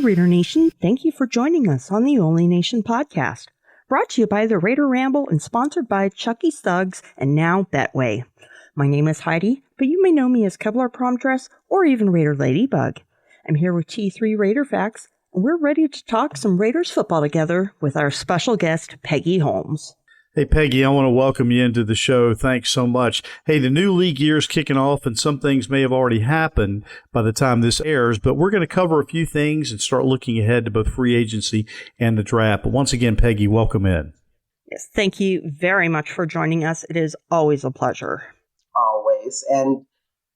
Raider Nation. Thank you for joining us on the Only Nation podcast. Brought to you by the Raider Ramble and sponsored by Chucky Stuggs and now Betway. My name is Heidi, but you may know me as Kevlar Prom Dress or even Raider Ladybug. I'm here with T3RaiderFax, and we're ready to talk some Raiders football together with our special guest, Peggy Holmes. Hey, Peggy, I want to welcome you into the show. Thanks so much. Hey, the new league year is kicking off, and some things may have already happened by the time this airs, but we're going to cover a few things and start looking ahead to both free agency and the draft. But once again, Peggy, welcome in. Yes, thank you very much for joining us. It is always a pleasure. Always. And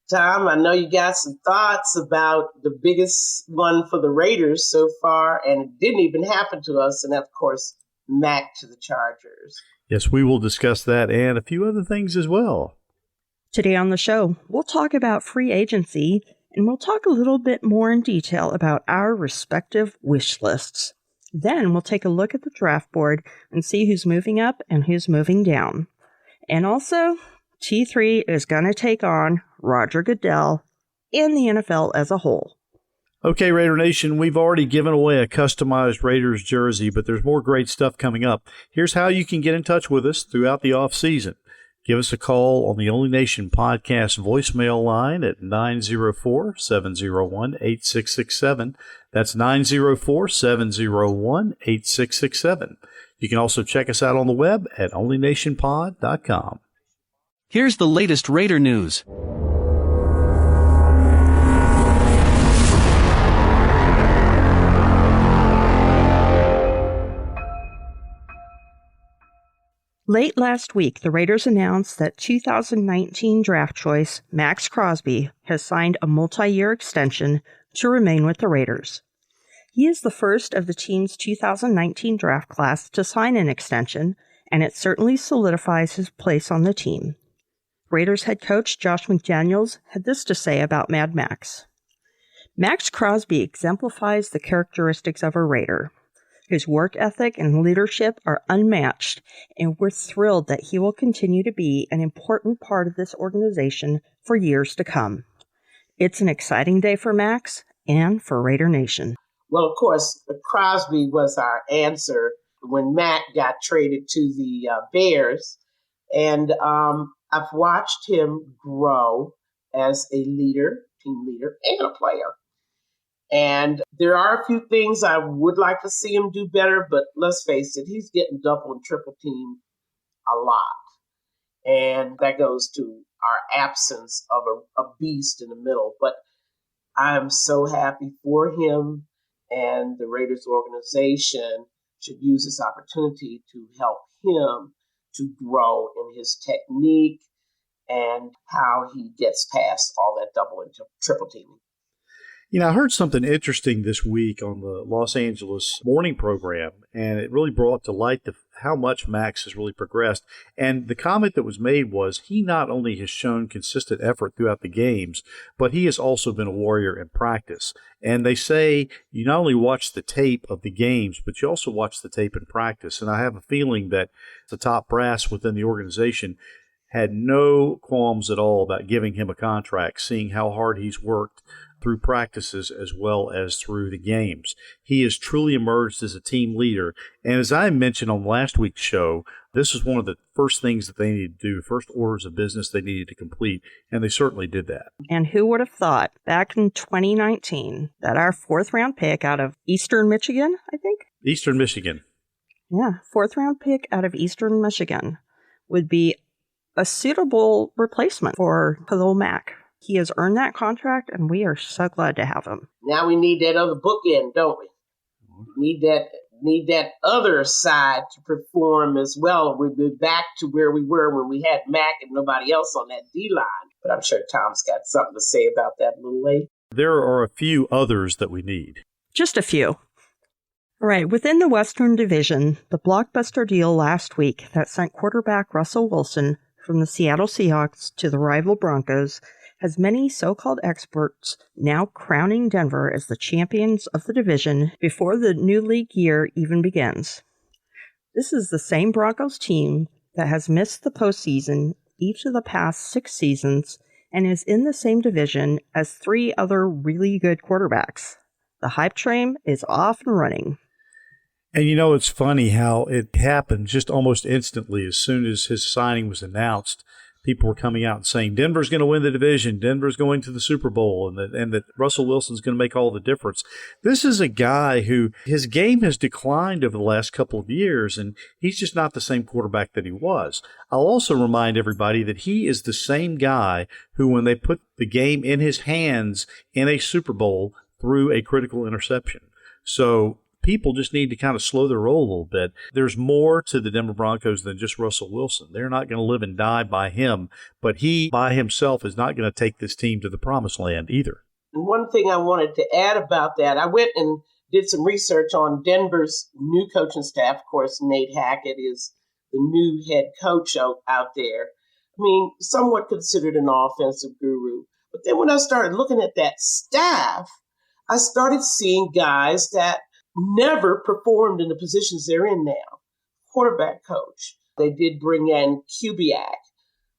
Tom, I know you got some thoughts about the biggest one for the Raiders so far, and it didn't even happen to us, and of course, Mac to the Chargers. Yes, we will discuss that and a few other things as well. Today on the show, we'll talk about free agency, and we'll talk a little bit more in detail about our respective wish lists. Then we'll take a look at the draft board and see who's moving up and who's moving down. And also, T3 is going to take on Roger Goodell and the NFL as a whole. Okay, Raider Nation, we've already given away a customized Raiders jersey, but there's more great stuff coming up. Here's how you can get in touch with us throughout the off season. Give us a call on the Only Nation podcast voicemail line at 904-701-8667. That's 904-701-8667. You can also check us out on the web at onlynationpod.com. Here's the latest Raider news. Late last week, the Raiders announced that 2019 draft choice Maxx Crosby has signed a multi-year extension to remain with the Raiders. He is the first of the team's 2019 draft class to sign an extension, and it certainly solidifies his place on the team. Raiders head coach Josh McDaniels had this to say about Mad Max. Maxx Crosby exemplifies the characteristics of a Raider. His work ethic and leadership are unmatched, and we're thrilled that he will continue to be an important part of this organization for years to come. It's an exciting day for Max and for Raider Nation. Well, of course, Crosby was our answer when Matt got traded to the Bears, and I've watched him grow as a leader, team leader, and a player. And there are a few things I would like to see him do better, but let's face it, he's getting double and triple teamed a lot. And that goes to our absence of a beast in the middle. But I'm so happy for him, and the Raiders organization should use this opportunity to help him to grow in his technique and how he gets past all that double and triple teaming. You know, I heard something interesting this week on the Los Angeles morning program, and it really brought to light how much Max has really progressed. And the comment that was made was he not only has shown consistent effort throughout the games, but he has also been a warrior in practice. And they say you not only watch the tape of the games, but you also watch the tape in practice. And I have a feeling that the top brass within the organization had no qualms at all about giving him a contract, seeing how hard he's worked through practices as well as through the games. He has truly emerged as a team leader. And as I mentioned on last week's show, this is one of the first things that they needed to do, first orders of business they needed to complete, and they certainly did that. And who would have thought back in 2019 that our fourth-round pick out of Eastern Michigan, I think? Eastern Michigan. Yeah, fourth-round pick out of Eastern Michigan would be a suitable replacement for Khalil Mack. He has earned that contract, and we are so glad to have him. Now we need that other bookend, don't we? Need that other side to perform as well. We'll be back to where we were when we had Mac and nobody else on that D-line. But I'm sure Tom's got something to say about that a little later. There are a few others that we need. Just a few. All right, within the Western Division, the blockbuster deal last week that sent quarterback Russell Wilson from the Seattle Seahawks to the rival Broncos has many so-called experts now crowning Denver as the champions of the division before the new league year even begins. This is the same Broncos team that has missed the postseason each of the past 6 seasons and is in the same division as 3 other really good quarterbacks. The hype train is off and running. And it's funny how it happened just almost instantly. As soon as his signing was announced, people were coming out and saying Denver's going to win the division, Denver's going to the Super Bowl, and that Russell Wilson's going to make all the difference. This is a guy who his game has declined over the last couple of years, and he's just not the same quarterback that he was. I'll also remind everybody that he is the same guy who, when they put the game in his hands in a Super Bowl, threw a critical interception. So people just need to kind of slow their roll a little bit. There's more to the Denver Broncos than just Russell Wilson. They're not going to live and die by him, but he by himself is not going to take this team to the promised land either. And one thing I wanted to add about that, I went and did some research on Denver's new coaching staff. Of course, Nate Hackett is the new head coach out there. I mean, somewhat considered an offensive guru. But then when I started looking at that staff, I started seeing guys that never performed in the positions they're in now. Quarterback coach. They did bring in Kubiak.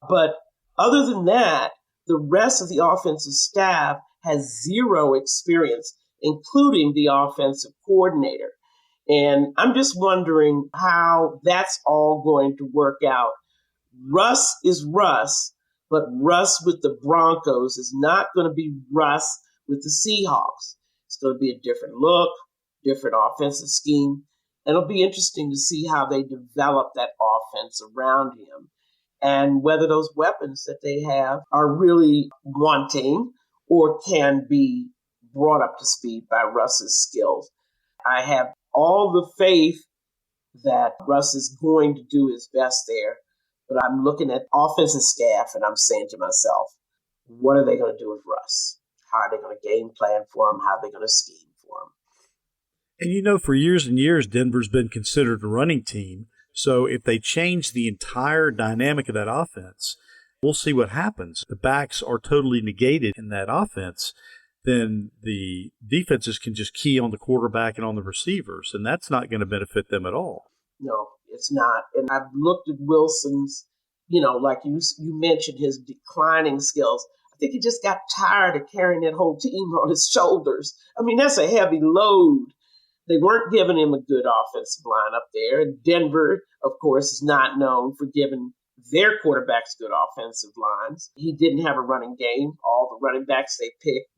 But other than that, the rest of the offensive staff has zero experience, including the offensive coordinator. And I'm just wondering how that's all going to work out. Russ is Russ, but Russ with the Broncos is not going to be Russ with the Seahawks. It's going to be a different look, different offensive scheme. And it'll be interesting to see how they develop that offense around him and whether those weapons that they have are really wanting or can be brought up to speed by Russ's skills. I have all the faith that Russ is going to do his best there, but I'm looking at offensive staff and I'm saying to myself, what are they going to do with Russ? How are they going to game plan for him? How are they going to scheme for him? And for years and years, Denver's been considered a running team. So if they change the entire dynamic of that offense, we'll see what happens. The backs are totally negated in that offense. Then the defenses can just key on the quarterback and on the receivers, and that's not going to benefit them at all. No, it's not. And I've looked at Wilson's, like you mentioned, his declining skills. I think he just got tired of carrying that whole team on his shoulders. I mean, that's a heavy load. They weren't giving him a good offensive line up there. And Denver, of course, is not known for giving their quarterbacks good offensive lines. He didn't have a running game. All the running backs they picked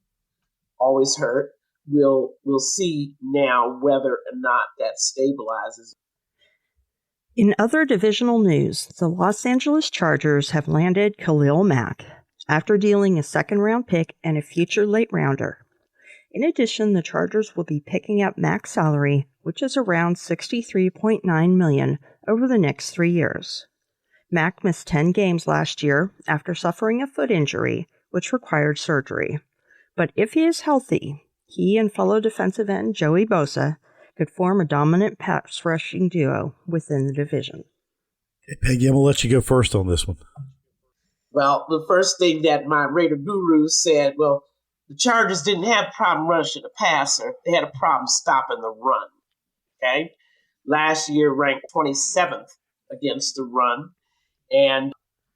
always hurt. We'll see now whether or not that stabilizes. In other divisional news, the Los Angeles Chargers have landed Khalil Mack after dealing a second-round pick and a future late-rounder. In addition, the Chargers will be picking up Mack's salary, which is around $63.9 million over the next 3 years. Mack missed 10 games last year after suffering a foot injury, which required surgery. But if he is healthy, he and fellow defensive end Joey Bosa could form a dominant pass rushing duo within the division. Hey, Peggy, I'm going to let you go first on this one. Well, the first thing that my Raider guru said, the Chargers didn't have a problem rushing the passer. They had a problem stopping the run. Okay? Last year ranked 27th against the run. And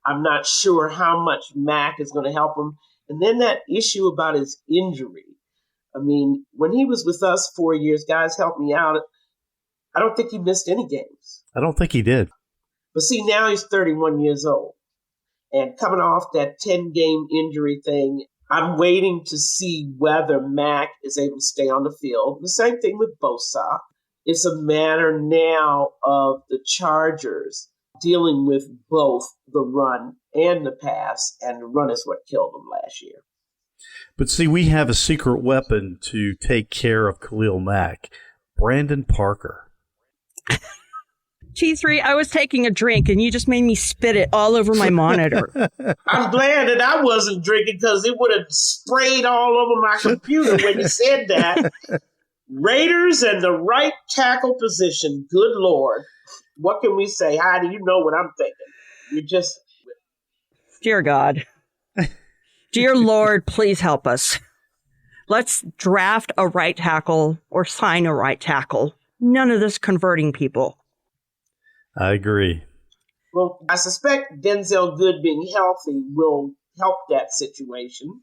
I'm not sure how much Mack is going to help him. And then that issue about his injury. I mean, when he was with us 4 years, guys, help me out. I don't think he missed any games. I don't think he did. But see, now he's 31 years old. And coming off that 10-game injury thing, I'm waiting to see whether Mack is able to stay on the field. The same thing with Bosa. It's a matter now of the Chargers dealing with both the run and the pass, and the run is what killed them last year. But see, we have a secret weapon to take care of Khalil Mack, Brandon Parker. T3, I was taking a drink and you just made me spit it all over my monitor. I'm glad that I wasn't drinking because it would have sprayed all over my computer when you said that. Raiders and the right tackle position. Good Lord. What can we say? Heidi, you know what I'm thinking. You just... Dear God. Dear Lord, please help us. Let's draft a right tackle or sign a right tackle. None of this converting people. I agree. Well, I suspect Denzel Good being healthy will help that situation.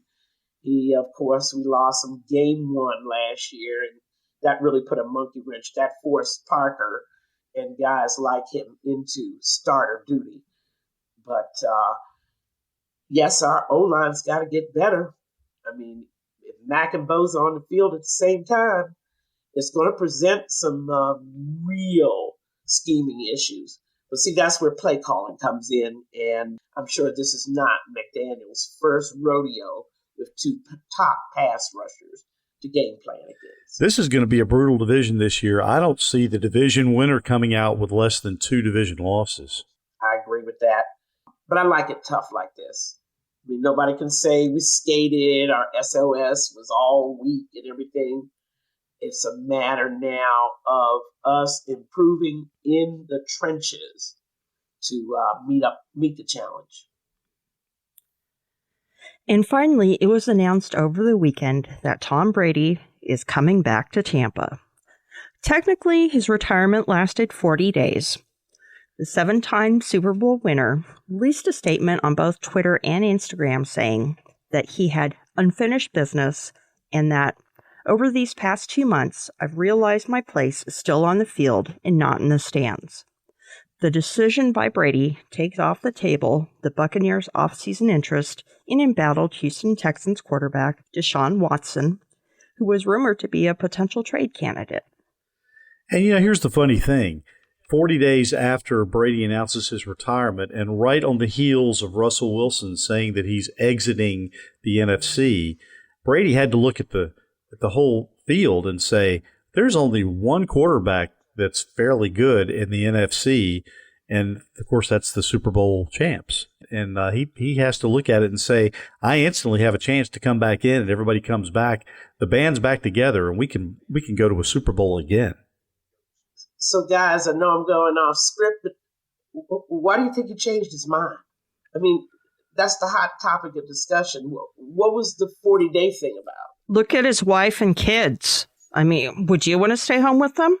Of course, we lost him game one last year, and that really put a monkey wrench. That forced Parker and guys like him into starter duty. But yes, our O-line's got to get better. I mean, if Mack and Bosa on the field at the same time, it's going to present some real scheming issues. But see, that's where play calling comes in, and I'm sure this is not McDaniel's first rodeo with two top pass rushers to game plan against. This is going to be a brutal division this year. I don't see the division winner coming out with less than 2 division losses. I agree with that, but I like it tough like this. I mean, nobody can say we skated, our SOS was all weak and everything. It's a matter now of us improving in the trenches to meet the challenge. And finally, it was announced over the weekend that Tom Brady is coming back to Tampa. Technically, his retirement lasted 40 days. The 7-time Super Bowl winner released a statement on both Twitter and Instagram saying that he had unfinished business and that over these past 2 months, I've realized my place is still on the field and not in the stands. The decision by Brady takes off the table the Buccaneers' offseason interest in embattled Houston Texans quarterback Deshaun Watson, who was rumored to be a potential trade candidate. And, here's the funny thing. 40 days after Brady announces his retirement, and right on the heels of Russell Wilson saying that he's exiting the NFC, Brady had to look at the whole field and say, there's only one quarterback that's fairly good in the NFC, and of course that's the Super Bowl champs. And he has to look at it and say, I instantly have a chance to come back in, and everybody comes back. The band's back together, and we can go to a Super Bowl again. So, guys, I know I'm going off script, but why do you think he changed his mind? I mean, that's the hot topic of discussion. What was the 40-day thing about? Look at his wife and kids. I mean, would you want to stay home with them?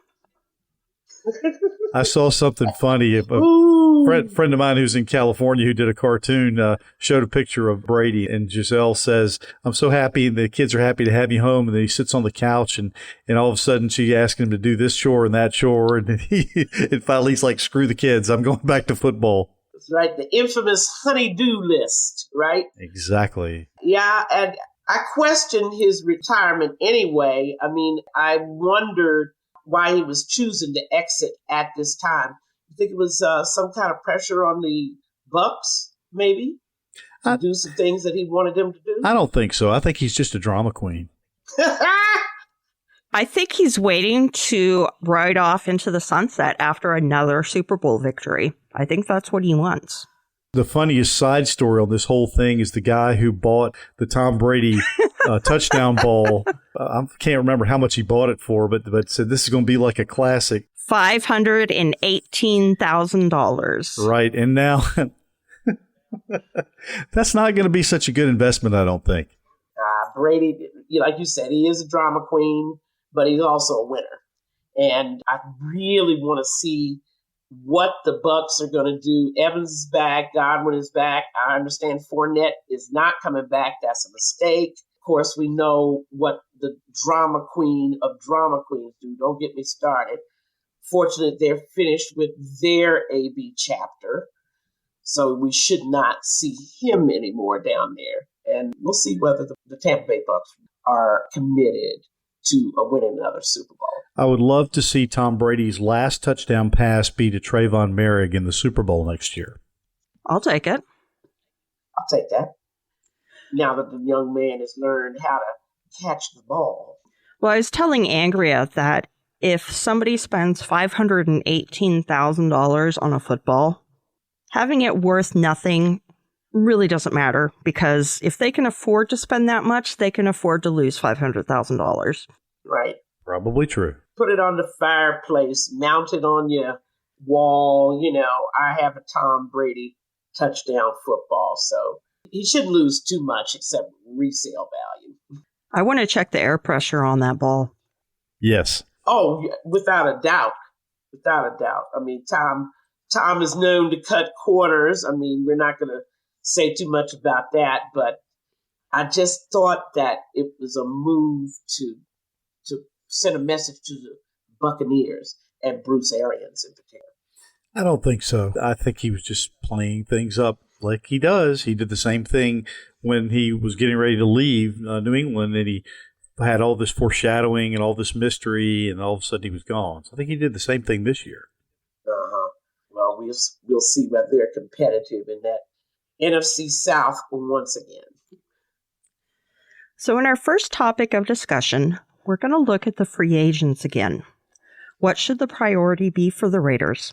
I saw something funny. A friend of mine who's in California who did a cartoon showed a picture of Brady, and Giselle says, I'm so happy, the kids are happy to have you home. And then he sits on the couch, and all of a sudden she asks him to do this chore and that chore. And and finally he's like, screw the kids, I'm going back to football. That's right, the infamous honey-do list, right? Exactly. Yeah, and I questioned his retirement anyway. I mean, I wondered why he was choosing to exit at this time. You think it was some kind of pressure on the Bucs, maybe, to do some things that he wanted them to do? I don't think so. I think he's just a drama queen. I think he's waiting to ride off into the sunset after another Super Bowl victory. I think that's what he wants. The funniest side story on this whole thing is the guy who bought the Tom Brady touchdown ball. I can't remember how much he bought it for, but said this is going to be like a classic. $518,000. Right. And now that's not going to be such a good investment, I don't think. Brady, like you said, he is a drama queen, but he's also a winner. And I really want to see what the Bucs are going to do. Evans is back. Godwin is back. I understand Fournette is not coming back. That's a mistake. Of course, we know what the drama queen of drama queens do. Don't get me started. Fortunate they're finished with their AB chapter. So we should not see him anymore down there. And we'll see whether the Tampa Bay Bucs are committed to winning another Super Bowl. I would love to see Tom Brady's last touchdown pass be to Trayvon Merrick in the Super Bowl next year. I'll take it. I'll take that. Now that the young man has learned how to catch the ball. Well, I was telling Andrea that if somebody spends $518,000 on a football, having it worth nothing really doesn't matter, because if they can afford to spend that much, they can afford to lose $500,000. Right. Probably true. Put it on the fireplace, mount it on your wall. I have a Tom Brady touchdown football, so he shouldn't lose too much except resale value. I want to check the air pressure on that ball. Yes. Oh, without a doubt. Without a doubt. I mean, Tom is known to cut corners. I mean, we're not going to say too much about that, but I just thought that it was a move to send a message to the Buccaneers and Bruce Arians in particular. I don't think so. I think he was just playing things up like he does. He did the same thing when he was getting ready to leave New England, and he had all this foreshadowing and all this mystery, and all of a sudden he was gone. So I think he did the same thing this year. Well, we'll see whether they're competitive in that NFC South once again. So in our first topic of discussion, we're going to look at the free agents again. What should the priority be for the Raiders?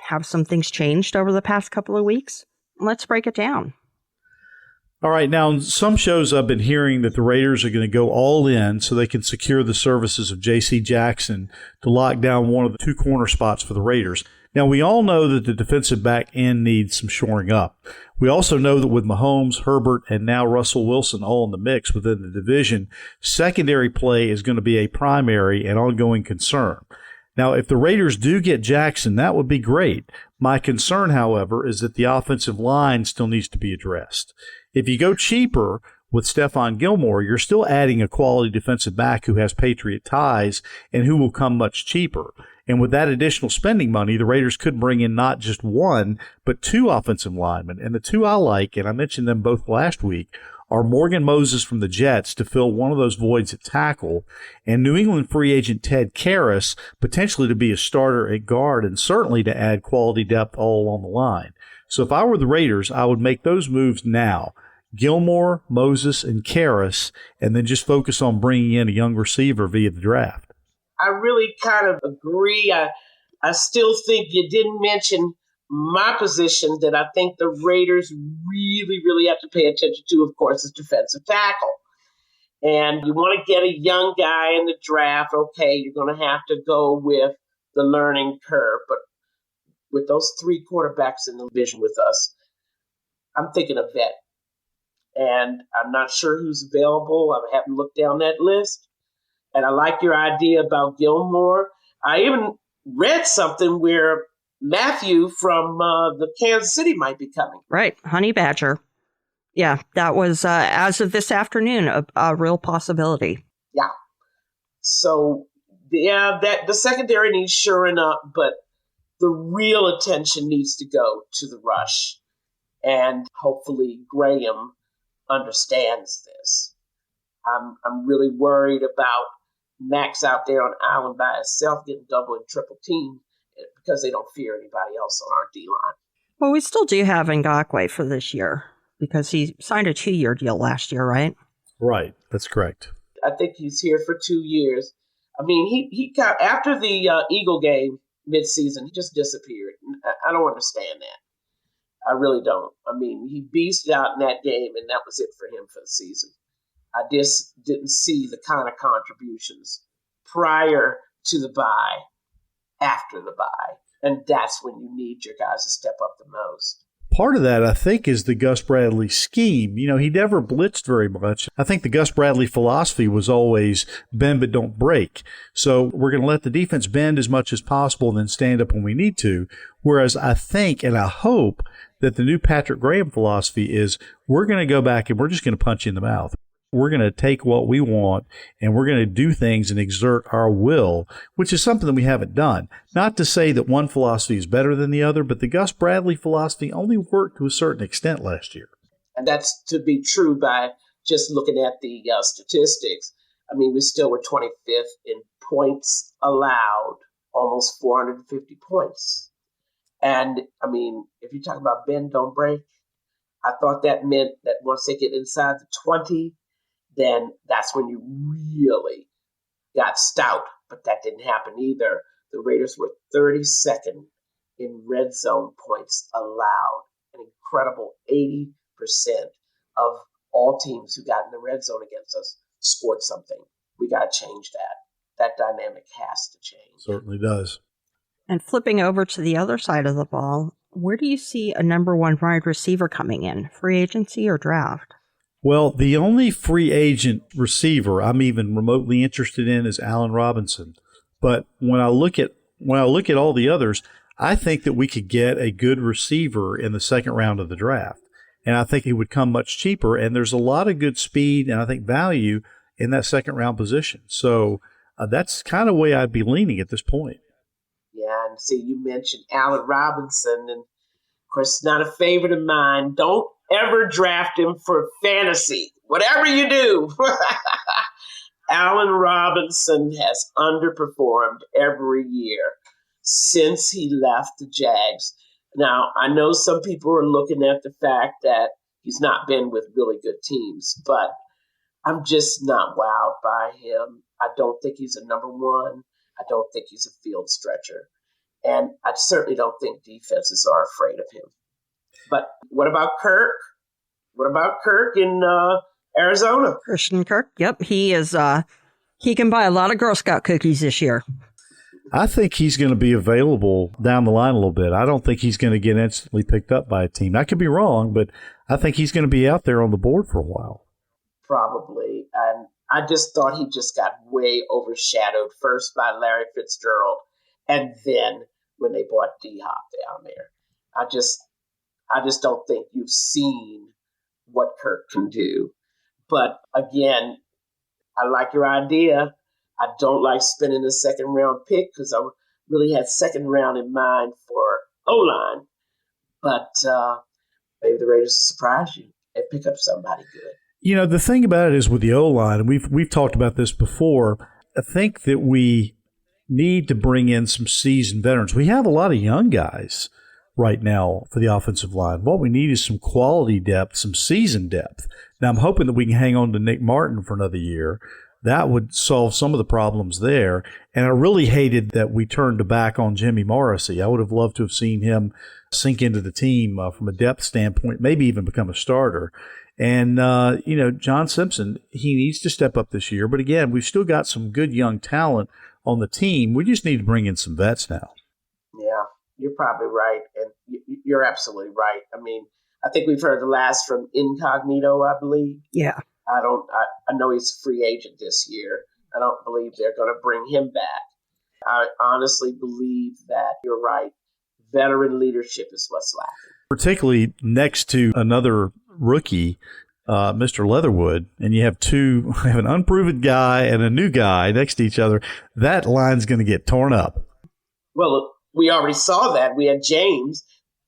Have some things changed over the past couple of weeks? Let's break it down. All right, now in some shows I've been hearing that the Raiders are going to go all in so they can secure the services of J.C. Jackson to lock down one of the two corner spots for the Raiders. Now, we all know that the defensive back end needs some shoring up. We also know that with Mahomes, Herbert, and now Russell Wilson all in the mix within the division, secondary play is going to be a primary and ongoing concern. Now, if the Raiders do get Jackson, that would be great. My concern, however, is that the offensive line still needs to be addressed. If you go cheaper with Stephon Gilmore, you're still adding a quality defensive back who has Patriot ties and who will come much cheaper. And with that additional spending money, the Raiders could bring in not just one, but two offensive linemen. And the two I like, and I mentioned them both last week, are Morgan Moses from the Jets to fill one of those voids at tackle, and New England free agent Ted Karras potentially to be a starter at guard and certainly to add quality depth all along the line. So if I were the Raiders, I would make those moves now. Gilmore, Moses, and Karras, and then just focus on bringing in a young receiver via the draft. I really kind of agree. I still think you didn't mention my position that I think the Raiders really, really have to pay attention to, of course, is defensive tackle. And you want to get a young guy in the draft, okay, you're going to have to go with the learning curve. But with those three quarterbacks in the division with us, I'm thinking of vet. And I'm not sure who's available. I haven't looked down that list. And I like your idea about Gilmore. I even read something where Matthew from the Kansas City might be coming. Right, Honey Badger. Yeah, that was, as of this afternoon, a real possibility. Yeah. So, yeah, that the secondary needs shoring up, but the real attention needs to go to the rush. And hopefully Graham understands this. I'm really worried about Max out there on island by himself getting double and triple teamed because they don't fear anybody else on our D-line. Well, we still do have Ngakoue for this year because he signed a 2-year deal last year, right? Right, that's correct. I think he's here for 2 years. I mean, he got after the Eagle game midseason, he just disappeared. I don't understand that. I really don't. I mean, he beasted out in that game, and that was it for him for the season. I just didn't see the kind of contributions prior to the bye, after the bye. And that's when you need your guys to step up the most. Part of that, I think, is the Gus Bradley scheme. You know, he never blitzed very much. I think the Gus Bradley philosophy was always bend but don't break. So we're going to let the defense bend as much as possible and then stand up when we need to. Whereas I think and I hope that the new Patrick Graham philosophy is we're going to go back and we're just going to punch you in the mouth. We're going to take what we want and we're going to do things and exert our will, which is something that we haven't done. Not to say that one philosophy is better than the other, but the Gus Bradley philosophy only worked to a certain extent last year. And that's to be true by just looking at the statistics. I mean, we still were 25th in points allowed, almost 450 points. And, I mean, if you talk about bend, don't break, I thought that meant that once they get inside the 20, then that's when you really got stout. But that didn't happen either. The Raiders were 32nd in red zone points allowed. An incredible 80% of all teams who got in the red zone against us scored something. We got to change that. That dynamic has to change. Certainly does. And flipping over to the other side of the ball, where do you see a number one wide receiver coming in? Free agency or draft? Well, the only free agent receiver I'm even remotely interested in is Allen Robinson. But when I look at all the others, I think that we could get a good receiver in the second round of the draft. And I think he would come much cheaper. And there's a lot of good speed and I think value in that second round position. So that's kind of the way I'd be leaning at this point. Yeah, and see, you mentioned Allen Robinson, and of course, not a favorite of mine. Don't ever draft him for fantasy. Whatever you do. Allen Robinson has underperformed every year since he left the Jags. Now, I know some people are looking at the fact that he's not been with really good teams, but I'm just not wowed by him. I don't think he's a number one. I don't think he's a field stretcher. And I certainly don't think defenses are afraid of him. But what about Kirk? What about Kirk in Arizona? Christian Kirk. Yep. He is, he can buy a lot of Girl Scout cookies this year. I think he's going to be available down the line a little bit. I don't think he's going to get instantly picked up by a team. I could be wrong, but I think he's going to be out there on the board for a while. Probably. And I just thought he just got way overshadowed first by Larry Fitzgerald and then when they bought D-Hop down there. I just don't think you've seen what Kirk can do. But again, I like your idea. I don't like spending a second round pick because I really had second round in mind for O-line. But maybe the Raiders will surprise you and pick up somebody good. You know, the thing about it is with the O-line, and we've talked about this before, I think that we need to bring in some seasoned veterans. We have a lot of young guys right now for the offensive line. What we need is some quality depth, some seasoned depth. Now, I'm hoping that we can hang on to Nick Martin for another year. That would solve some of the problems there. And I really hated that we turned back on Jimmy Morrissey. I would have loved to have seen him sink into the team from a depth standpoint, maybe even become a starter. And, John Simpson, he needs to step up this year. But again, we've still got some good young talent on the team. We just need to bring in some vets now. Yeah, you're probably right. And you're absolutely right. I mean, I think we've heard the last from Incognito, I believe. Yeah. I know he's a free agent this year. I don't believe they're going to bring him back. I honestly believe that you're right. Veteran leadership is what's lacking. Particularly next to another rookie, Mr. Leatherwood, and you have an unproven guy and a new guy next to each other. That line's going to get torn up. Well, we already saw that. We had James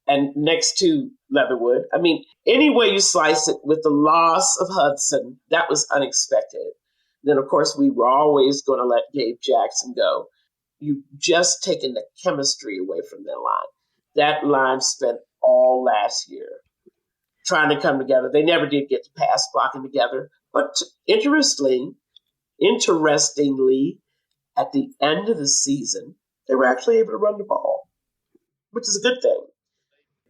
and next to Leatherwood. I mean, any way you slice it, with the loss of Hudson, that was unexpected. Then, of course, we were always going to let Gabe Jackson go. You've just taken the chemistry away from that line. That line spent all last year trying to come together. They never did get to pass blocking together. But interestingly, at the end of the season, they were actually able to run the ball, which is a good thing.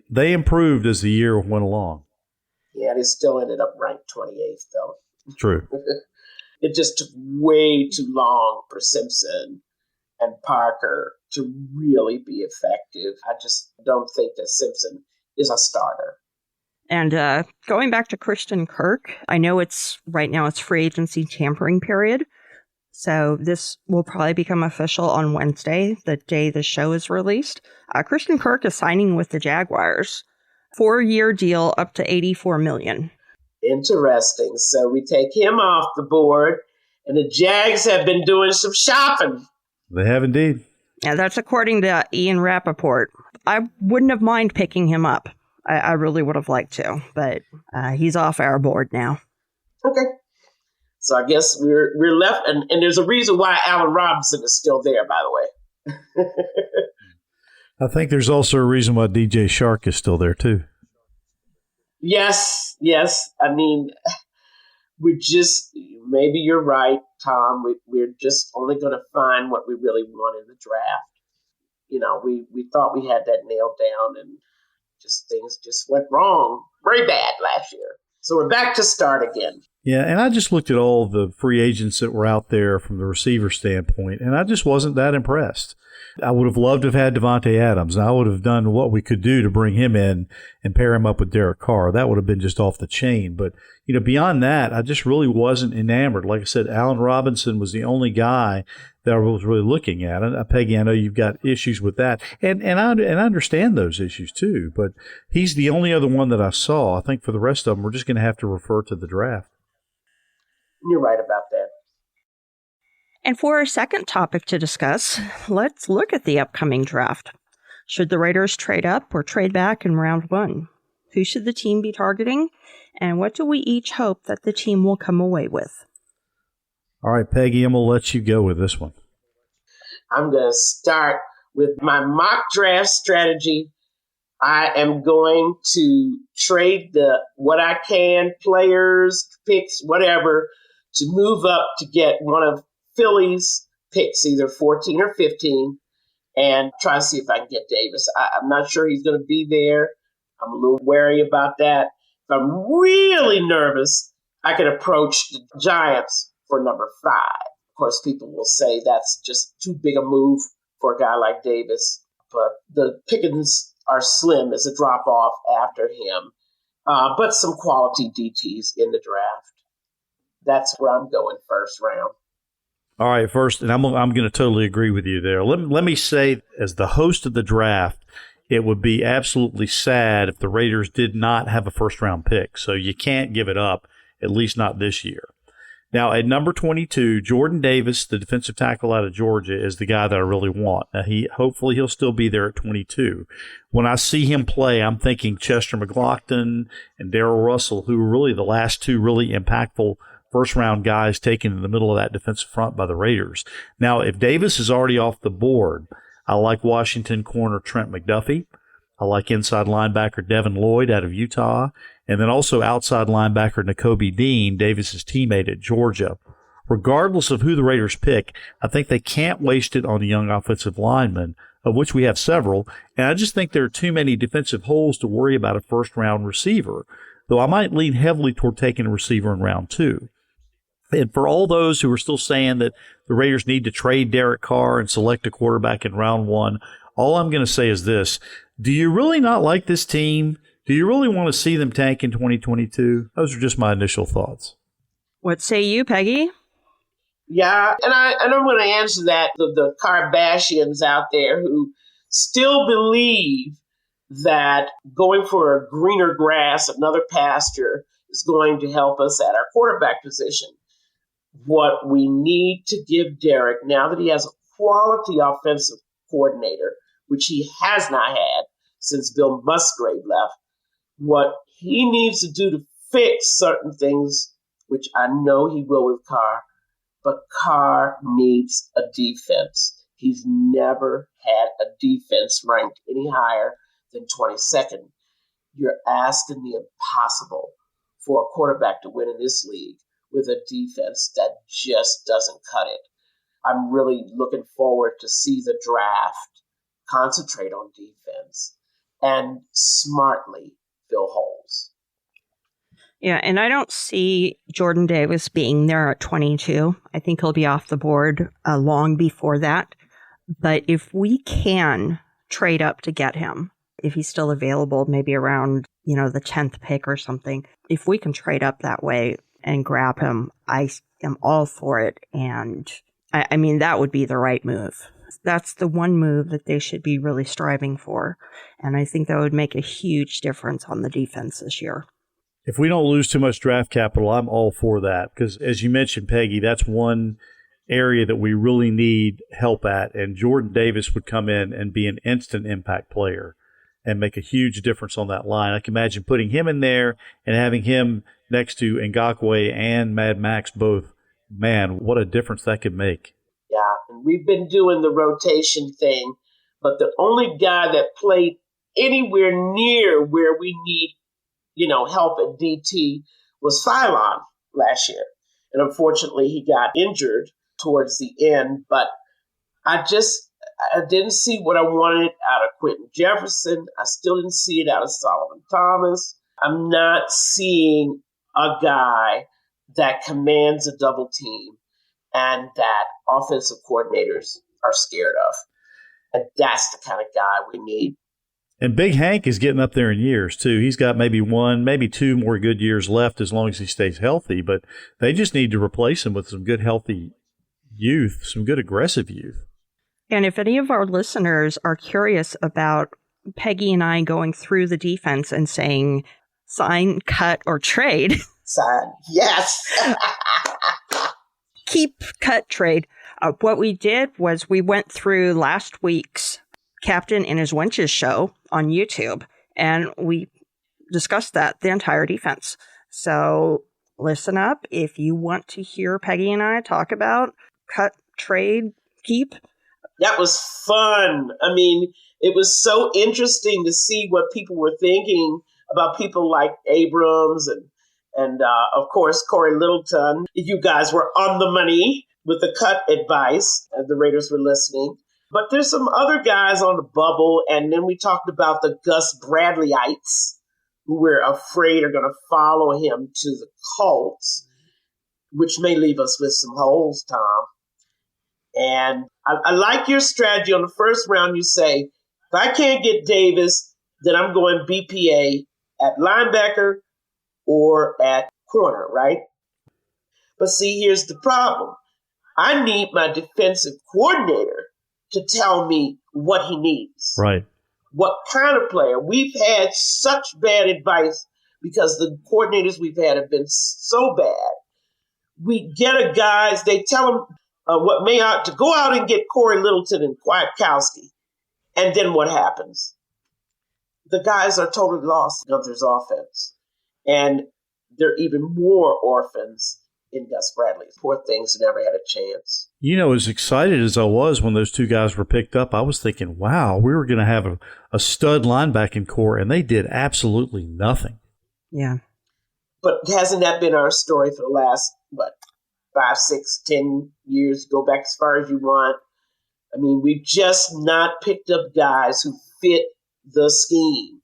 They improved as the year went along. Yeah, they still ended up ranked 28th, though. True. It just took way too long for Simpson and Parker to really be effective. I just don't think that Simpson is a starter. And going back to Christian Kirk, I know right now it's free agency tampering period. So this will probably become official on Wednesday, the day the show is released. Christian Kirk is signing with the Jaguars. 4-year deal up to $84 million. Interesting. So we take him off the board, and the Jags have been doing some shopping. They have indeed. Yeah, that's according to Ian Rappaport. I wouldn't have mind picking him up. I really would have liked to, but he's off our board now. Okay. So I guess we're left, and there's a reason why Allen Robinson is still there, by the way. I think there's also a reason why DJ Shark is still there, too. Yes. I mean, maybe you're right, Tom. We're just only going to find what we really want in the draft. You know, we thought we had that nailed down, and things just went wrong very bad last year. So we're back to start again. Yeah, and I just looked at all the free agents that were out there from the receiver standpoint, and I just wasn't that impressed. I would have loved to have had Devontae Adams. And I would have done what we could do to bring him in and pair him up with Derek Carr. That would have been just off the chain. But, beyond that, I just really wasn't enamored. Like I said, Allen Robinson was the only guy that I was really looking at. And Peggy, I know you've got issues with that. And I understand those issues too. But he's the only other one that I saw. I think for the rest of them, we're just going to have to refer to the draft. You're right about that. And for our second topic to discuss, let's look at the upcoming draft. Should the Raiders trade up or trade back in round one? Who should the team be targeting? And what do we each hope that the team will come away with? All right, Peggy, I'm going to let you go with this one. I'm going to start with my mock draft strategy. I am going to trade what I can, players, picks, whatever, to move up to get one of Philly's picks, either 14 or 15, and try to see if I can get Davis. I'm not sure he's going to be there. I'm a little wary about that. If I'm really nervous, I could approach the Giants for number 5. Of course, people will say that's just too big a move for a guy like Davis, but the pickings are slim as a drop-off after him. But some quality DTs in the draft. That's where I'm going first round. All right, first, and I'm going to totally agree with you there. Let me say, as the host of the draft, it would be absolutely sad if the Raiders did not have a first-round pick. So you can't give it up, at least not this year. Now, at number 22, Jordan Davis, the defensive tackle out of Georgia, is the guy that I really want. Now, hopefully he'll still be there at 22. When I see him play, I'm thinking Chester McLaughlin and Darrell Russell, who were really the last two really impactful first-round guys taken in the middle of that defensive front by the Raiders. Now, if Davis is already off the board, I like Washington corner Trent McDuffie. I like inside linebacker Devin Lloyd out of Utah. And then also outside linebacker Nakobe Dean, Davis's teammate at Georgia. Regardless of who the Raiders pick, I think they can't waste it on a young offensive lineman, of which we have several. And I just think there are too many defensive holes to worry about a first-round receiver, though I might lean heavily toward taking a receiver in round 2. And for all those who are still saying that the Raiders need to trade Derek Carr and select a quarterback in round 1, all I'm going to say is this. Do you really not like this team? Do you really want to see them tank in 2022? Those are just my initial thoughts. What say you, Peggy? Yeah, and I'm going to answer that. The Kardashians out there who still believe that going for a greener grass, another pasture, is going to help us at our quarterback position. What we need to give Derek, now that he has a quality offensive coordinator, which he has not had since Bill Musgrave left, what he needs to do to fix certain things, which I know he will with Carr, but Carr needs a defense. He's never had a defense ranked any higher than 22nd. You're asking the impossible for a quarterback to win in this league with a defense that just doesn't cut it. I'm really looking forward to see the draft concentrate on defense and smartly fill holes. Yeah, and I don't see Jordan Davis being there at 22. I think he'll be off the board long before that. But if we can trade up to get him, if he's still available, maybe around, the 10th pick or something, if we can trade up that way and grab him, I am all for it. And I mean, that would be the right move. That's the one move that they should be really striving for. And I think that would make a huge difference on the defense this year. If we don't lose too much draft capital, I'm all for that. Because as you mentioned, Peggy, that's one area that we really need help at. And Jordan Davis would come in and be an instant impact player and make a huge difference on that line. I can imagine putting him in there and having him next to Ngakoue and Mad Max both. Man, what a difference that could make. Yeah, and we've been doing the rotation thing, but the only guy that played anywhere near where we need, help at DT was Phylon last year. And unfortunately, he got injured towards the end, but I didn't see what I wanted out of Quentin Jefferson. I still didn't see it out of Solomon Thomas. I'm not seeing a guy that commands a double team and that offensive coordinators are scared of. And that's the kind of guy we need. And Big Hank is getting up there in years, too. He's got maybe one, maybe two more good years left as long as he stays healthy. But they just need to replace him with some good, healthy youth, some good, aggressive youth. And if any of our listeners are curious about Peggy and I going through the defense and saying sign, cut, or trade. Sign, yes. Keep, cut, trade. What we did was we went through last week's Captain and His Wenches show on YouTube, and we discussed the entire defense. So listen up if you want to hear Peggy and I talk about cut, trade, keep. That was fun. I mean, it was so interesting to see what people were thinking about people like Abrams and of course, Corey Littleton. You guys were on the money with the cut advice as the Raiders were listening. But there's some other guys on the bubble, and then we talked about the Gus Bradleyites, who we're afraid are going to follow him to the Colts, which may leave us with some holes, Tom. And I like your strategy on the first round. You say, if I can't get Davis, then I'm going BPA at linebacker or at corner, right? But see, here's the problem. I need my defensive coordinator to tell me what he needs. Right. What kind of player. We've had such bad advice because the coordinators we've had have been so bad. We get a guys, they tell them what may ought to go out and get Corey Littleton and Kwiatkowski. And then what happens? The guys are totally lost in Gunther's offense. And they're even more orphans in Gus Bradley. Poor things never had a chance. You know, as excited as I was when those two guys were picked up, I was thinking, wow, we were going to have a stud linebacking core, and they did absolutely nothing. Yeah. But hasn't that been our story for the last, 5, 6, 10 years? Go back as far as you want. I mean, we've just not picked up guys who fit the scheme.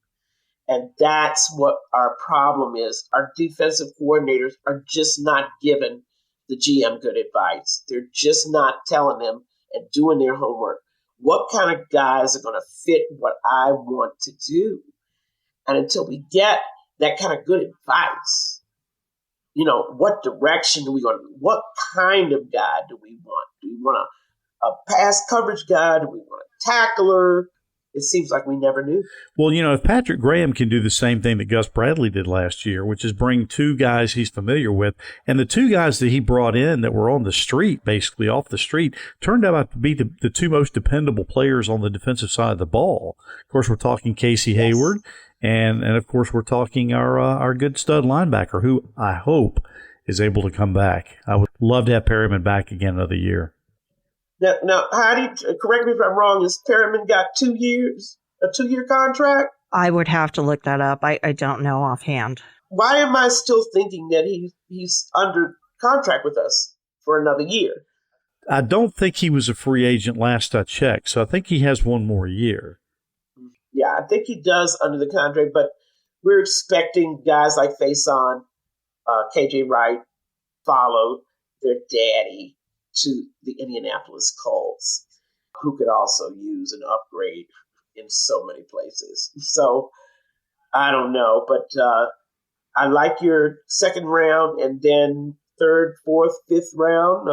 And that's what our problem is. Our defensive coordinators are just not giving the GM good advice. They're just not telling them and doing their homework. What kind of guys are going to fit what I want to do? And until we get that kind of good advice, what direction do we want? What kind of guy do we want? Do we want a pass coverage guy? Do we want a tackler? It seems like we never knew. Well, if Patrick Graham can do the same thing that Gus Bradley did last year, which is bring two guys he's familiar with, and the two guys that he brought in that were on the street, basically off the street, turned out to be the two most dependable players on the defensive side of the ball. Of course, we're talking Casey Hayward, and of course, we're talking our good stud linebacker, who I hope is able to come back. I would love to have Perryman back again another year. Now, Heidi, correct me if I'm wrong, is Perryman got 2 years, a 2-year contract? I would have to look that up. I don't know offhand. Why am I still thinking that he's under contract with us for another year? I don't think he was a free agent last I checked, so I think he has one more year. Yeah, I think he does under the contract, but we're expecting guys like Faison, KJ Wright, follow their daddy to the Indianapolis Colts, who could also use an upgrade in so many places. So I don't know, but I like your second round, and then third, fourth, fifth round.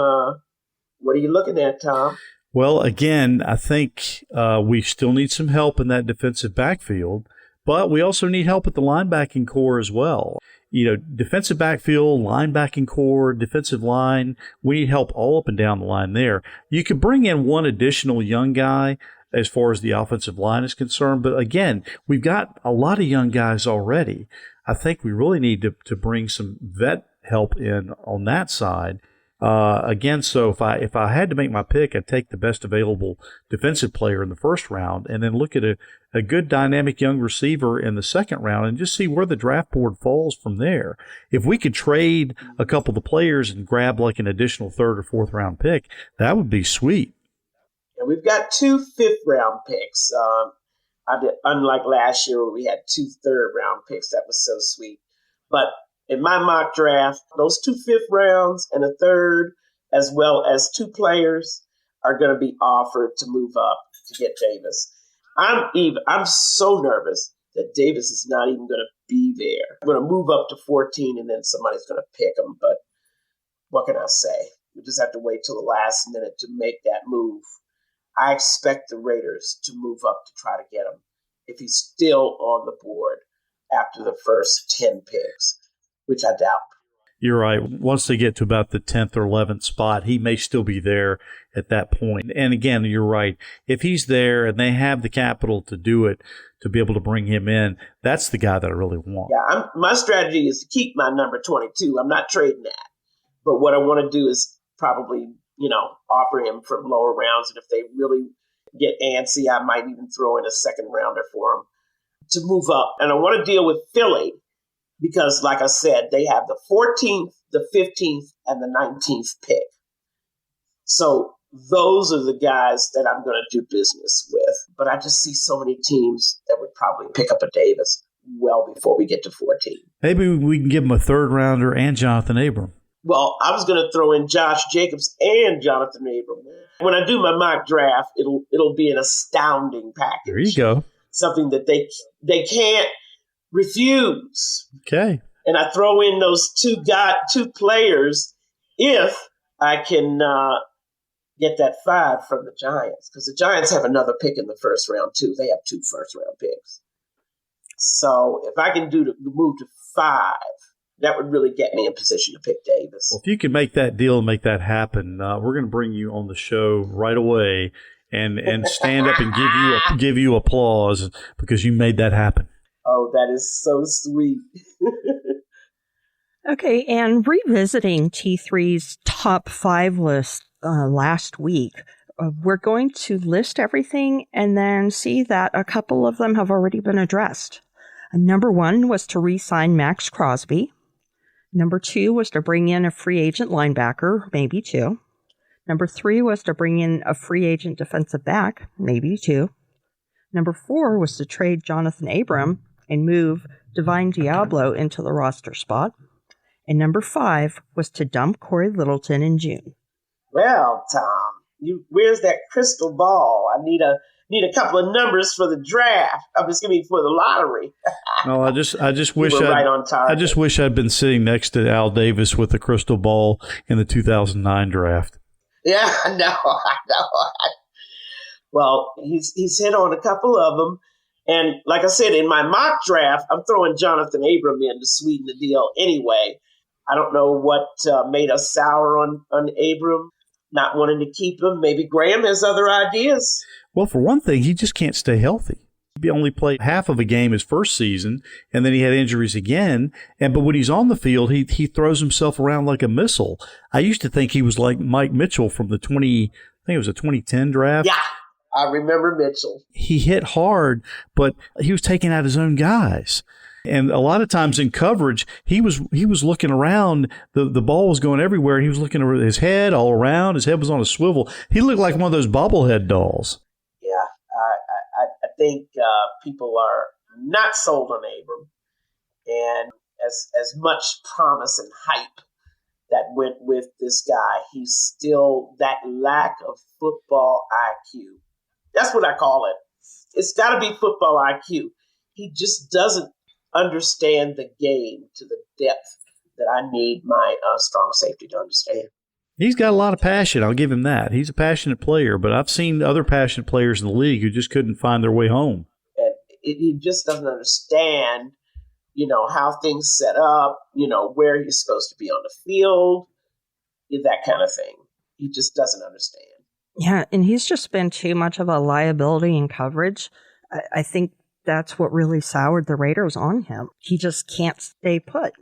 What are you looking at, Tom? Well, again, I think we still need some help in that defensive backfield, but we also need help at the linebacking core as well. Defensive backfield, linebacking core, defensive line, we need help all up and down the line there. You could bring in one additional young guy as far as the offensive line is concerned, but again, we've got a lot of young guys already. I think we really need to bring some vet help in on that side. Again, so if I had to make my pick, I'd take the best available defensive player in the first round and then look at a good dynamic young receiver in the second round and just see where the draft board falls from there. If we could trade a couple of the players and grab like an additional third or fourth round pick, that would be sweet. And we've got 2 fifth-round picks. Unlike last year where we had 2 third-round picks. That was so sweet. But in my mock draft, those 2 fifth rounds and a third, as well as 2 players, are going to be offered to move up to get Davis. I'm so nervous that Davis is not even going to be there. I'm going to move up to 14 and then somebody's going to pick him. But what can I say? We just have to wait till the last minute to make that move. I expect the Raiders to move up to try to get him if he's still on the board after the first 10 picks, which I doubt. You're right. Once they get to about the 10th or 11th spot, he may still be there at that point. And again, you're right. If he's there and they have the capital to do it, to be able to bring him in, that's the guy that I really want. Yeah, my strategy is to keep my number 22. I'm not trading that. But what I want to do is probably, offer him from lower rounds. And if they really get antsy, I might even throw in a second rounder for him to move up. And I want to deal with Philly because, like I said, they have the 14th, the 15th, and the 19th pick. So those are the guys that I'm going to do business with. But I just see so many teams that would probably pick up a Davis well before we get to 14. Maybe we can give him a third rounder and Jonathan Abram. Well, I was going to throw in Josh Jacobs and Jonathan Abram. When I do my mock draft, it'll be an astounding package. There you go. Something that they can't refuse. Okay. And I throw in those two players if I can get that 5 from the Giants, because the Giants have another pick in the first round too. They have 2 first-round picks. So if I can do the move to 5. That would really get me in position to pick Davis. Well, if you can make that deal and make that happen, we're going to bring you on the show right away and stand up and give you applause because you made that happen. Oh, that is so sweet. Okay, and revisiting T3's top 5 list last week, we're going to list everything and then see that a couple of them have already been addressed. Number 1 was to re-sign Max Crosby. Number 2 was to bring in a free agent linebacker, maybe 2. Number 3 was to bring in a free agent defensive back, maybe 2. Number 4 was to trade Jonathan Abram and move Divine Diablo into the roster spot. And number 5 was to dump Corey Littleton in June. Well, Tom, where's that crystal ball? I need a couple of numbers for the draft. I'm just going to be for the lottery. No, I just wish right on target. I just wish I'd been sitting next to Al Davis with the crystal ball in the 2009 draft. Yeah, I know. Well, he's hit on a couple of them, and like I said, in my mock draft, I'm throwing Jonathan Abram in to sweeten the deal anyway. I don't know what made us sour on Abram, not wanting to keep him. Maybe Graham has other ideas. Well, for one thing, he just can't stay healthy. He only played half of a game his first season, and then he had injuries again. But when he's on the field, he throws himself around like a missile. I used to think he was like Mike Mitchell from the 2010 draft. Yeah, I remember Mitchell. He hit hard, but he was taking out his own guys. And a lot of times in coverage, he was looking around. The ball was going everywhere. He was looking over his head all around. His head was on a swivel. He looked like one of those bobblehead dolls. Yeah, I think people are not sold on Abram, and as much promise and hype that went with this guy, he's still that lack of football IQ. That's what I call it. It's got to be football IQ. He just doesn't understand the game to the depth that I need my strong safety to understand. He's got a lot of passion. I'll give him that. He's a passionate player, but I've seen other passionate players in the league who just couldn't find their way home. And he just doesn't understand, how things set up, where he's supposed to be on the field, that kind of thing. He just doesn't understand. Yeah, and he's just been too much of a liability in coverage. I think that's what really soured the Raiders on him. He just can't stay put.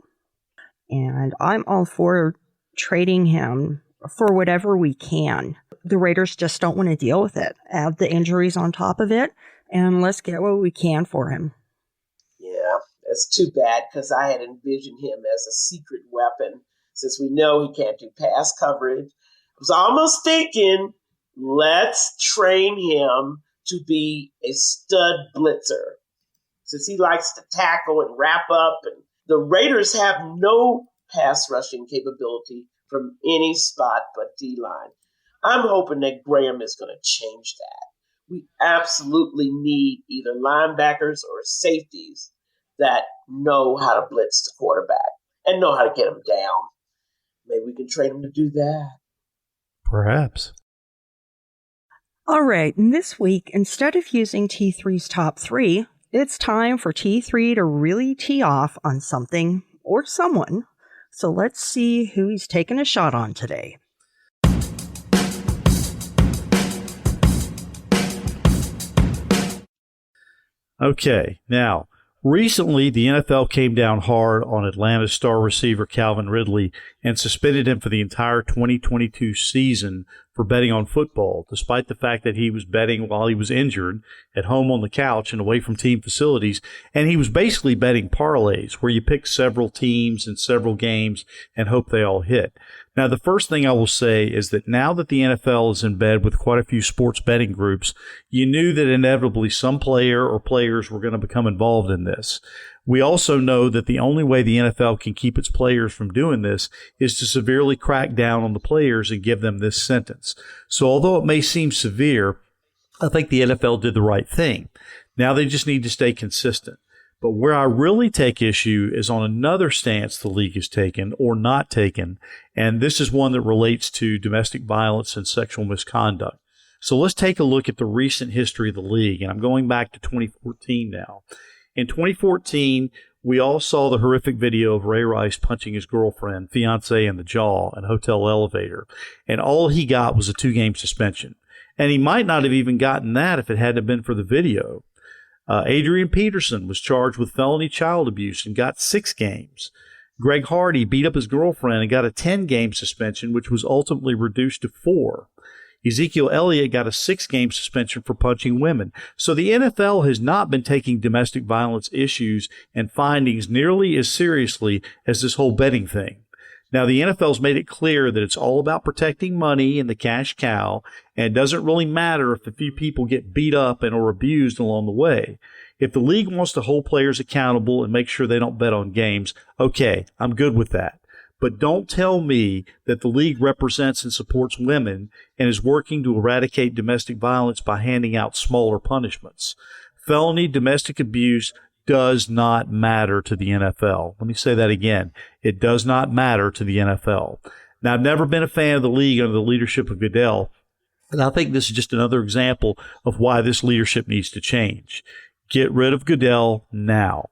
And I'm all for trading him for whatever we can. The Raiders just don't want to deal with it. Add the injuries on top of it, and let's get what we can for him. Yeah, that's too bad, because I had envisioned him as a secret weapon, since we know he can't do pass coverage. I was almost thinking, let's train him to be a stud blitzer, since he likes to tackle and wrap up. And the Raiders have no pass rushing capability from any spot but D-line. I'm hoping that Graham is going to change that. We absolutely need either linebackers or safeties that know how to blitz the quarterback and know how to get him down. Maybe we can train him to do that. Perhaps. All right, and this week, instead of using T3's top three, it's time for T3 to really tee off on something or someone. So let's see who he's taking a shot on today. Okay, now, recently the NFL came down hard on Atlanta's star receiver Calvin Ridley and suspended him for the entire 2022 season for betting on football, despite the fact that he was betting while he was injured at home on the couch and away from team facilities. And he was basically betting parlays where you pick several teams and several games and hope they all hit. Now, the first thing I will say is that now that the NFL is in bed with quite a few sports betting groups, you knew that inevitably some player or players were going to become involved in this. We also know that the only way the NFL can keep its players from doing this is to severely crack down on the players and give them this sentence. So although it may seem severe, I think the NFL did the right thing. Now they just need to stay consistent. But where I really take issue is on another stance the league has taken or not taken, and this is one that relates to domestic violence and sexual misconduct. So let's take a look at the recent history of the league, and I'm going back to 2014 now. In 2014, we all saw the horrific video of Ray Rice punching his girlfriend, fiancée in the jaw in a hotel elevator, and all he got was a 2-game suspension. And he might not have even gotten that if it hadn't been for the video. Adrian Peterson was charged with felony child abuse and got 6 games. Greg Hardy beat up his girlfriend and got a 10-game suspension, which was ultimately reduced to 4. Ezekiel Elliott got a 6-game suspension for punching women. So the NFL has not been taking domestic violence issues and findings nearly as seriously as this whole betting thing. Now, the NFL's made it clear that it's all about protecting money and the cash cow, and it doesn't really matter if a few people get beat up and or abused along the way. If the league wants to hold players accountable and make sure they don't bet on games, okay, I'm good with that. But don't tell me that the league represents and supports women and is working to eradicate domestic violence by handing out smaller punishments. Felony domestic abuse does not matter to the NFL. Let me say that again. It does not matter to the NFL. Now, I've never been a fan of the league under the leadership of Goodell, and I think this is just another example of why this leadership needs to change. Get rid of Goodell now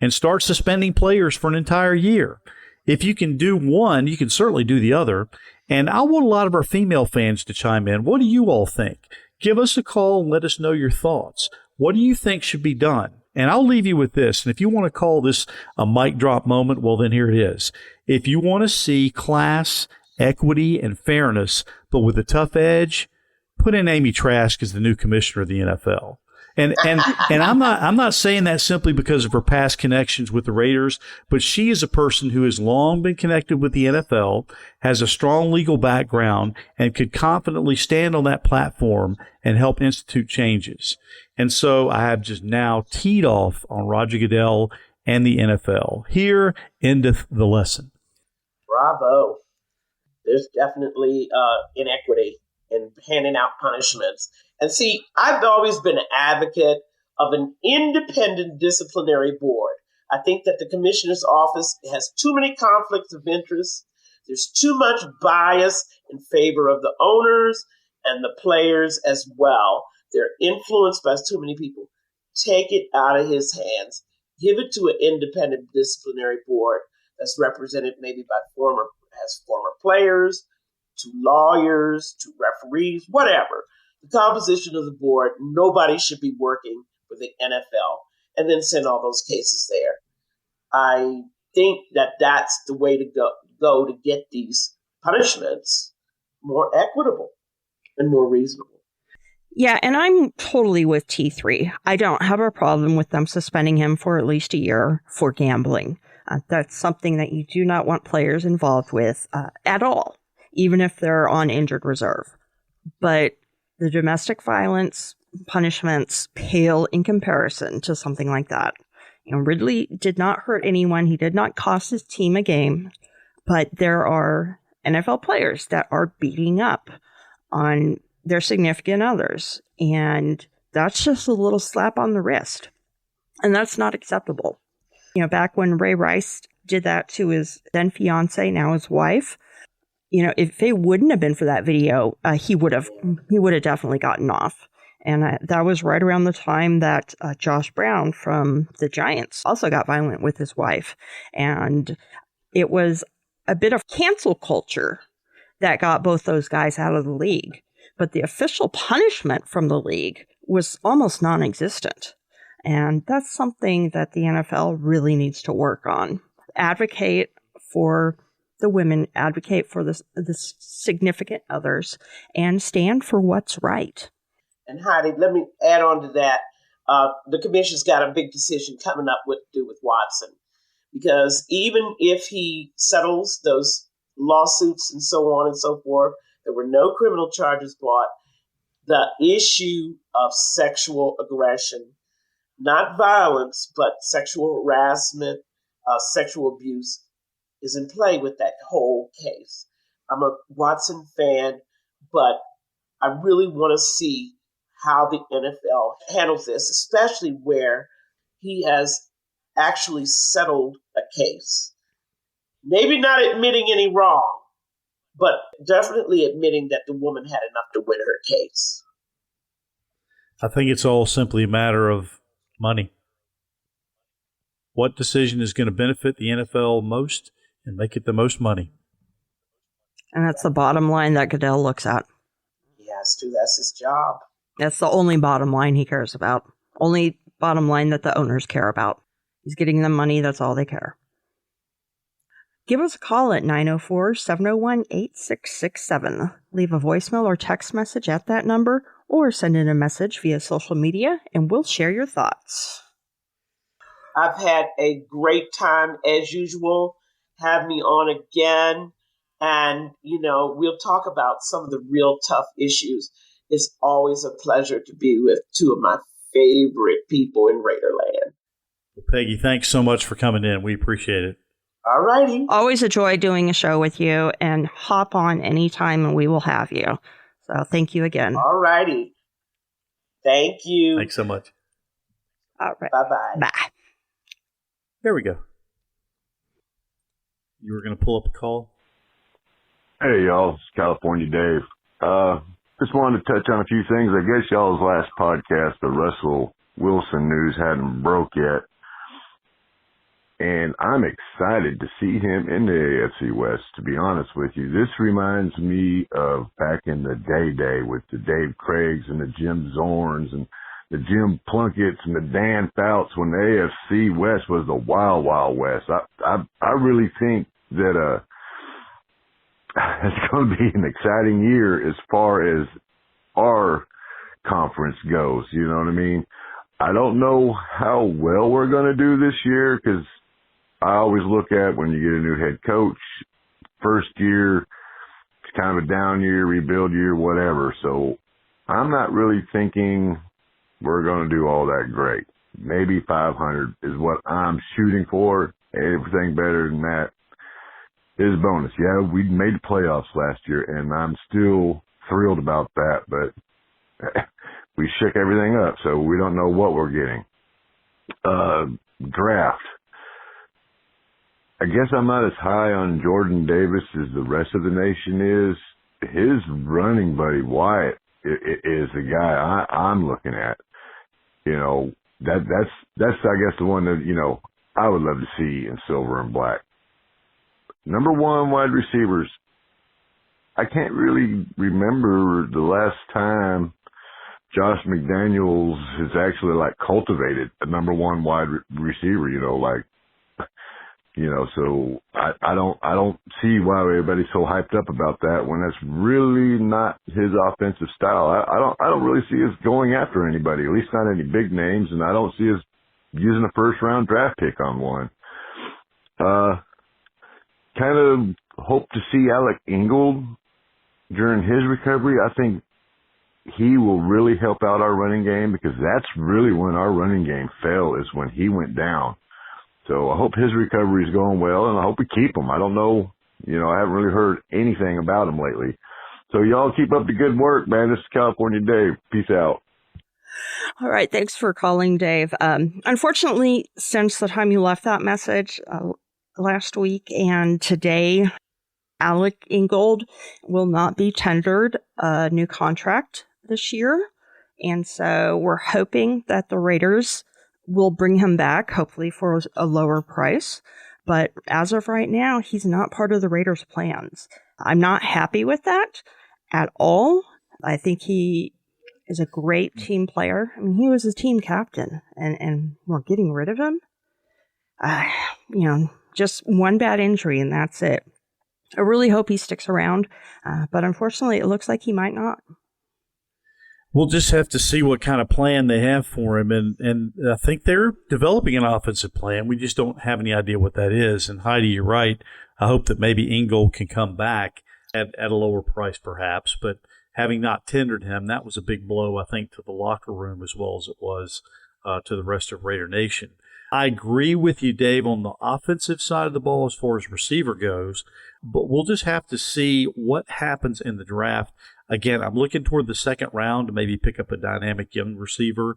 and start suspending players for an entire year. If you can do one, you can certainly do the other. And I want a lot of our female fans to chime in. What do you all think? Give us a call and let us know your thoughts. What do you think should be done? And I'll leave you with this. And if you want to call this a mic drop moment, well, then here it is. If you want to see class, equity, and fairness, but with a tough edge, put in Amy Trask as the new commissioner of the NFL. And I'm not saying that simply because of her past connections with the Raiders, but she is a person who has long been connected with the NFL, has a strong legal background, and could confidently stand on that platform and help institute changes. And so I have just now teed off on Roger Goodell and the NFL. Here endeth the lesson. Bravo. There's definitely inequity in handing out punishments. And see, I've always been an advocate of an independent disciplinary board. I think that the commissioner's office has too many conflicts of interest. There's too much bias in favor of the owners and the players as well. They're influenced by too many people. Take it out of his hands. Give it to an independent disciplinary board that's represented maybe by former players, to lawyers, to referees, whatever. The composition of the board, nobody should be working for the NFL, and then send all those cases there. I think that that's the way to go to get these punishments more equitable and more reasonable. Yeah, and I'm totally with T3. I don't have a problem with them suspending him for at least a year for gambling. That's something that you do not want players involved with at all, even if they're on injured reserve. But the domestic violence punishments pale in comparison to something like that. You know, Ridley did not hurt anyone. He did not cost his team a game. But there are NFL players that are beating up on their significant others. And that's just a little slap on the wrist. And that's not acceptable. Back when Ray Rice did that to his then fiance, now his wife, if it wouldn't have been for that video, he would have definitely gotten off. And that was right around the time that Josh Brown from the Giants also got violent with his wife. And it was a bit of cancel culture that got both those guys out of the league. But the official punishment from the league was almost non-existent. And that's something that the NFL really needs to work on. Advocate for the women, advocate for the significant others, and stand for what's right. And Heidi, let me add on to that. The commission's got a big decision coming up what to do with Watson. Because even if he settles those lawsuits and so on and so forth, there were no criminal charges brought. The issue of sexual aggression, not violence, but sexual harassment, sexual abuse is in play with that whole case. I'm a Watson fan, but I really want to see how the NFL handles this, especially where he has actually settled a case. Maybe not admitting any wrong, but definitely admitting that the woman had enough to win her case. I think it's all simply a matter of money. What decision is going to benefit the NFL most and make it the most money? And that's the bottom line that Goodell looks at. He has to. That's his job. That's the only bottom line he cares about. Only bottom line that the owners care about. He's getting them money. That's all they care. Give us a call at 904-701-8667. Leave a voicemail or text message at that number, or send in a message via social media, and we'll share your thoughts. I've had a great time as usual. Have me on again. And, we'll talk about some of the real tough issues. It's always a pleasure to be with two of my favorite people in Raiderland. Peggy, thanks so much for coming in. We appreciate it. All righty. Always a joy doing a show with you, and hop on anytime and we will have you. So thank you again. All righty. Thank you. Thanks so much. All right. Bye-bye. Bye. There we go. You were going to pull up a call? Hey, y'all. It's California Dave. Just wanted to touch on a few things. I guess y'all's last podcast, the Russell Wilson news hadn't broke yet. And I'm excited to see him in the AFC West, to be honest with you. This reminds me of back in the day with the Dave Craigs and the Jim Zorns and the Jim Plunkett's and the Dan Fouts when the AFC West was the Wild Wild West. I really think that it's going to be an exciting year as far as our conference goes. You know what I mean? I don't know how well we're going to do this year because I always look at when you get a new head coach, first year, it's kind of a down year, rebuild year, whatever. So I'm not really thinking we're going to do all that great. Maybe 500 is what I'm shooting for. Everything better than that is a bonus. Yeah, we made the playoffs last year, and I'm still thrilled about that, but we shook everything up, so we don't know what we're getting. Draft. I guess I'm not as high on Jordan Davis as the rest of the nation is. His running buddy, Wyatt, is the guy I'm looking at. That's I guess the one that, I would love to see in silver and black. Number one, wide receivers. I can't really remember the last time Josh McDaniels has actually cultivated a number one wide receiver, so I don't see why everybody's so hyped up about that when that's really not his offensive style. I don't really see us going after anybody, at least not any big names, and I don't see us using a first round draft pick on one. Kind of hope to see Alec Ingold during his recovery. I think he will really help out our running game because that's really when our running game fell, is when he went down. So I hope his recovery is going well, and I hope we keep him. I don't know. I haven't really heard anything about him lately. So y'all keep up the good work, man. This is California Dave. Peace out. All right. Thanks for calling, Dave. Unfortunately, since the time you left that message last week and today, Alec Ingold will not be tendered a new contract this year. And so we're hoping that the Raiders will bring him back, hopefully for a lower price. But as of right now, he's not part of the Raiders' plans. I'm not happy with that at all. I think he is a great team player. I mean, he was a team captain, and we're getting rid of him. Just one bad injury, and that's it. I really hope he sticks around, but unfortunately, it looks like he might not. We'll just have to see what kind of plan they have for him, and I think they're developing an offensive plan. We just don't have any idea what that is. And Heidi, you're right. I hope that maybe Ingold can come back at a lower price, perhaps. But having not tendered him, that was a big blow, I think, to the locker room as well as it was to the rest of Raider Nation. I agree with you, Dave, on the offensive side of the ball as far as receiver goes, but we'll just have to see what happens in the draft. Again, I'm looking toward the second round to maybe pick up a dynamic young receiver.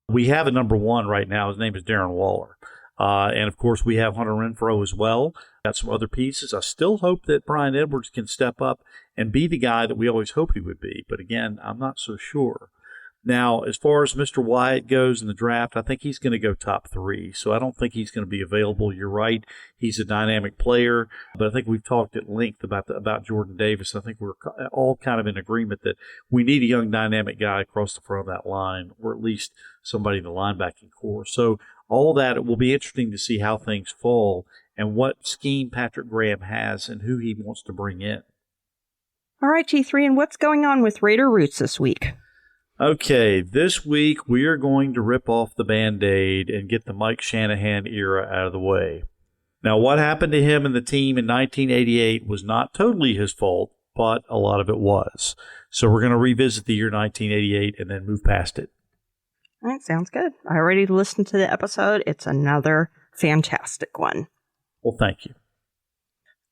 We have a number one right now. His name is Darren Waller. And, of course, we have Hunter Renfrow as well. Got some other pieces. I still hope that Brian Edwards can step up and be the guy that we always hoped he would be. But, again, I'm not so sure. Now, as far as Mr. Wyatt goes in the draft, I think he's going to go top 3. So I don't think he's going to be available. You're right. He's a dynamic player. But I think we've talked at length about Jordan Davis. I think we're all kind of in agreement that we need a young dynamic guy across the front of that line, or at least somebody in the linebacking core. So all that, it will be interesting to see how things fall and what scheme Patrick Graham has and who he wants to bring in. All right, T3, and what's going on with Raider Roots this week? Okay, this week we are going to rip off the Band-Aid and get the Mike Shanahan era out of the way. Now, what happened to him and the team in 1988 was not totally his fault, but a lot of it was. So we're going to revisit the year 1988 and then move past it. All right, sounds good. I already listened to the episode. It's another fantastic one. Well, thank you.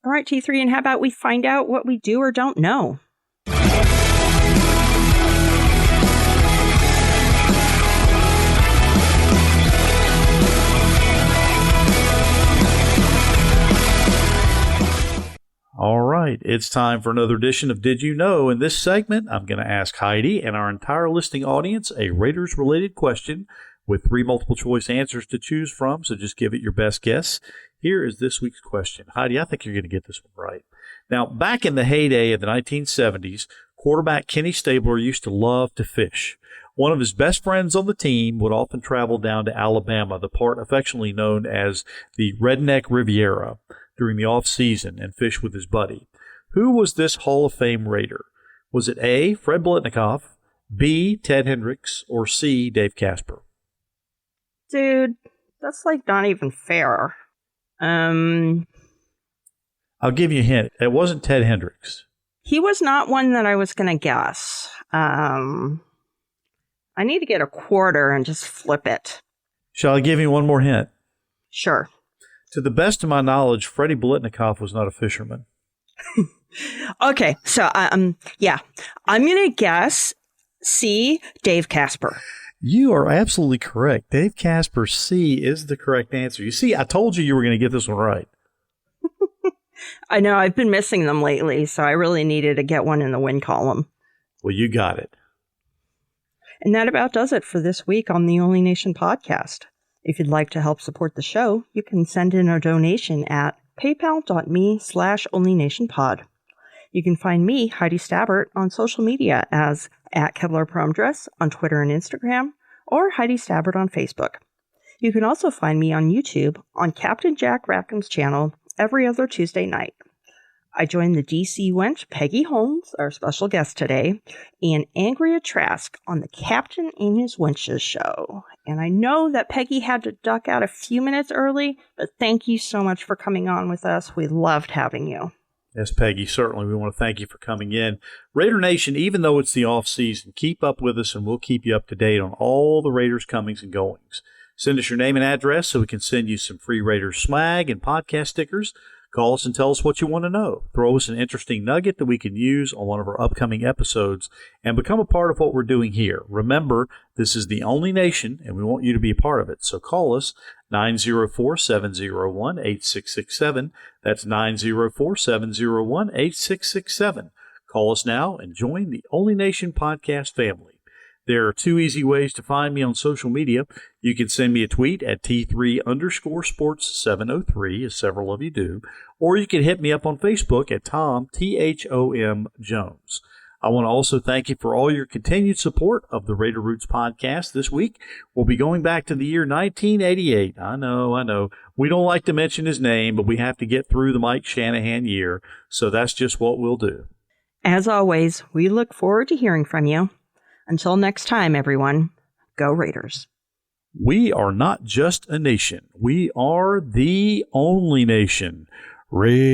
All right, T3, and how about we find out what we do or don't know? All right, it's time for another edition of Did You Know? In this segment, I'm going to ask Heidi and our entire listening audience a Raiders-related question with 3 multiple-choice answers to choose from, so just give it your best guess. Here is this week's question. Heidi, I think you're going to get this one right. Now, back in the heyday of the 1970s, quarterback Kenny Stabler used to love to fish. One of his best friends on the team would often travel down to Alabama, the part affectionately known as the Redneck Riviera, during the off-season and fish with his buddy. Who was this Hall of Fame Raider? Was it A, Fred Blitnikoff, B, Ted Hendricks, or C, Dave Casper? Dude, that's like not even fair. I'll give you a hint. It wasn't Ted Hendricks. He was not one that I was going to guess. I need to get a quarter and just flip it. Shall I give you one more hint? Sure. To the best of my knowledge, Freddie Blitnikoff was not a fisherman. Okay, so yeah, I'm going to guess C, Dave Casper. You are absolutely correct. Dave Casper, C, is the correct answer. You see, I told you were going to get this one right. I know, I've been missing them lately, so I really needed to get one in the win column. Well, you got it. And that about does it for this week on the Only Nation podcast. If you'd like to help support the show, you can send in a donation at paypal.me/onlynationpod. You can find me, Heidi Stabbert, on social media as @KevlarPromDress on Twitter and Instagram, or Heidi Stabbert on Facebook. You can also find me on YouTube on Captain Jack Rackham's channel every other Tuesday night. I joined the DC wench Peggy Holmes, our special guest today, and Andrea Trask on the Captain and His Wenches show. And I know that Peggy had to duck out a few minutes early, but thank you so much for coming on with us. We loved having you. Yes, Peggy, certainly. We want to thank you for coming in. Raider Nation, even though it's the off season, keep up with us and we'll keep you up to date on all the Raiders' comings and goings. Send us your name and address so we can send you some free Raiders swag and podcast stickers. Call us and tell us what you want to know. Throw us an interesting nugget that we can use on one of our upcoming episodes and become a part of what we're doing here. Remember, this is the only nation, and we want you to be a part of it. So call us 904-701-8667. That's 904-701-8667. Call us now and join the Only Nation podcast family. There are 2 easy ways to find me on social media. You can send me a tweet at T3_sports703, as several of you do, or you can hit me up on Facebook at Tom, Thom Jones. I want to also thank you for all your continued support of the Raider Roots podcast. This week, we'll be going back to the year 1988. I know. We don't like to mention his name, but we have to get through the Mike Shanahan year, so that's just what we'll do. As always, we look forward to hearing from you. Until next time, everyone, go Raiders. We are not just a nation. We are the only nation. Raiders.